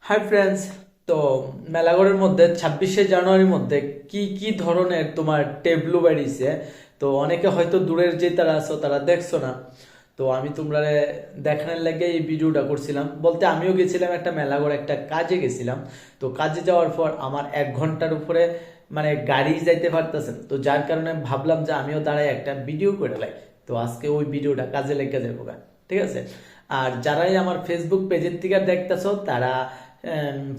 Hi friends. তো মেলাগড়ের মধ্যে 26শে জানুয়ারির মধ্যে কি কি ধরনের তোমার টেবলু বেরিয়েছে। তো অনেকে হয়তো দূরের যে তারা আছো তারা দেখছো না। তো আমি তোমরা দেখানোর লাগে এই ভিডিওটা করছিলাম। বলতে আমিও গেছিলাম একটা মেলাগড় একটা কাজে গেছিলাম। তো কাজে যাওয়ার পর আমার 1 ঘন্টার উপরে মানে গাড়ি যাইতে পারতেছে না। তো যার কারণে ভাবলাম যে আমিও দাঁড়াই একটা ভিডিও করে লাই। তো আজকে ওই ভিডিওটা কাজে লেগে যাবো গা, ঠিক আছে। আর যারাই আমার ফেসবুক পেজের থেকে দেখতেছো তারা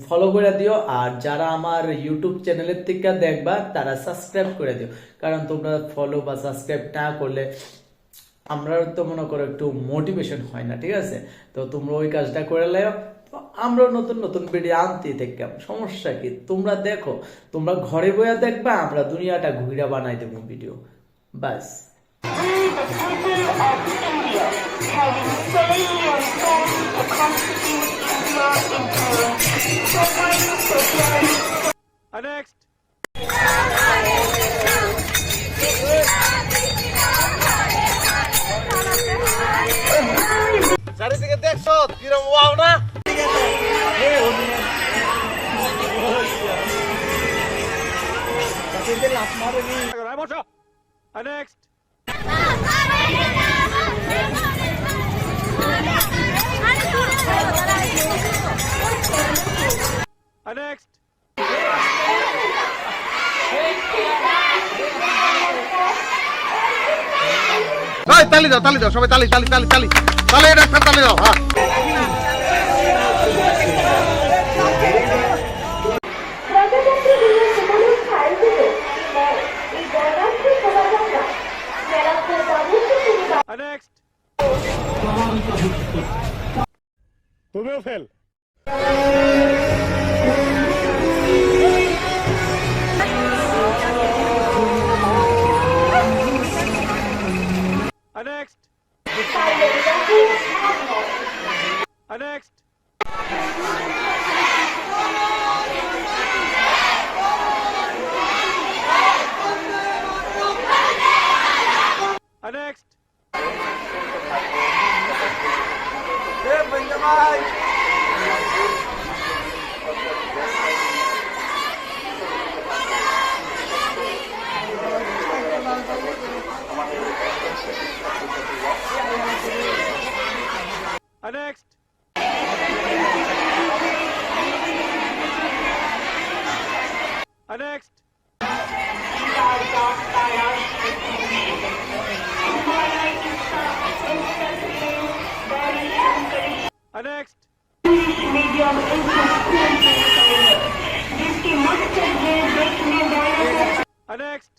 ফলো করে দিও, আর যারা আমার ইউটিউব চ্যানেলের থেকে দেখবা তারা সাবস্ক্রাইব করে দিও। কারণ তোমরা ফলো বা সাবস্ক্রাইব না করলে আমরা তো মনে করো একটু মোটিভেশন হয় না, ঠিক আছে। তো তোমরা ওই কাজটা করে লাও। তো আমরা নতুন নতুন ভিডিও আনতে থাকলাম, সমস্যা কি? তোমরা দেখো, তোমরা ঘরে বইয়া দেখবা, আমরা দুনিয়াটা ঘুরা বানাই দেবো video, bus. The people of India having solely on forms to constitute India into sovereign society. Next. চারিদিকে দেখছো কিরম ওয়াও না? Next. Next. তালি দাও সবাই তালি এটা একটা তালি দাও। হ্যাঁ, প্রজাতন্ত্র দিবস উপলক্ষে আয়োজিত এই বর্ণাঢ্য শোভাযাত্রা মেলাঘর বাবুর্চি পরিবার নেক্সট। তুমিও fail. Next. Next. Next. Next. Next. Next. medium जिसकी मकसद है देखने वालों Next.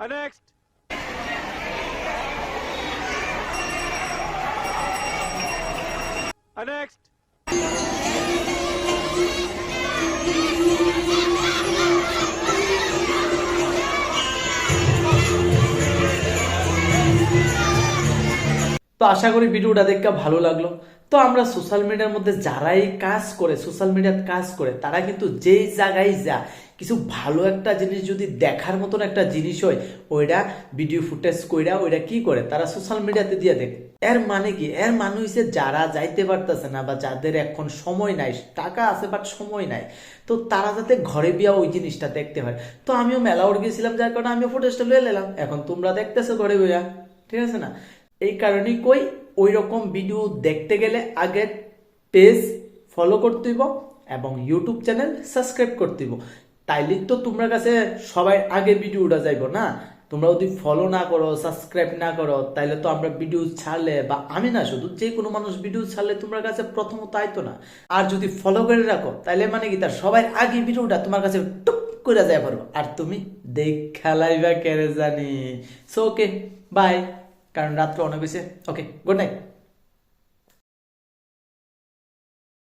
Next. Next. তো আশা করি ভিডিওটা দেখে ভালো লাগলো। তো আমরা সোশ্যাল মিডিয়ার মধ্যে যারাই কাজ করে, সোশ্যাল মিডিয়ার কাজ করে, তারা কিন্তু যেই জায়গায় যা কিছু ভালো একটা জিনিস যদি দেখার মতন একটা জিনিস হয়, ওইটা ভিডিও ফুটেজ কইরা ওইটা কি করে তারা সোশ্যাল মিডিয়াতে দিয়ে দেখ। এর মানে কি? এর মানে হইছে যারা যাইতে পারতেছে না বা যাদের এখন সময় নাই, টাকা আছে বাট সময় নাই, তো তারা যাতে ঘরে বিয়া ওই জিনিসটা দেখতে পারে। তো আমিও মেলা উঠে গেছিলাম, যার কারণে আমিও ফুটেজটা লয়ে নিলাম, এখন তোমরা দেখতেছো ঘরে বিয়া, ঠিক আছে না? এই কারণেই কই ওই রকম ভিডিও দেখতে গেলে আগে পেজ ফলো করতে হইব এবং ইউটিউব চ্যানেল সাবস্ক্রাইব করতে হইব। তাইলে তো তোমার কাছে সবাই আগে ভিডিওটা যাইব না। তোমরা যদি ফলো না করো, সাবস্ক্রাইব না করো, তাইলে তো আমরা ভিডিও ছাড়লে, বা আমি না শুধু যে কোনো মানুষ ভিডিও ছাড়লে তোমার কাছে প্রথমত আইতো না। আর যদি ফলো করে রাখো তাইলে মানে কি, তার সবাই আগে ভিডিওটা তোমার কাছে টুক করে যায় পারবো, আর তুমি দেখা লাইবা কেড়ে জানি। So okay, bye. কারণ রাত্র অনেক বেশি। Okay, good night.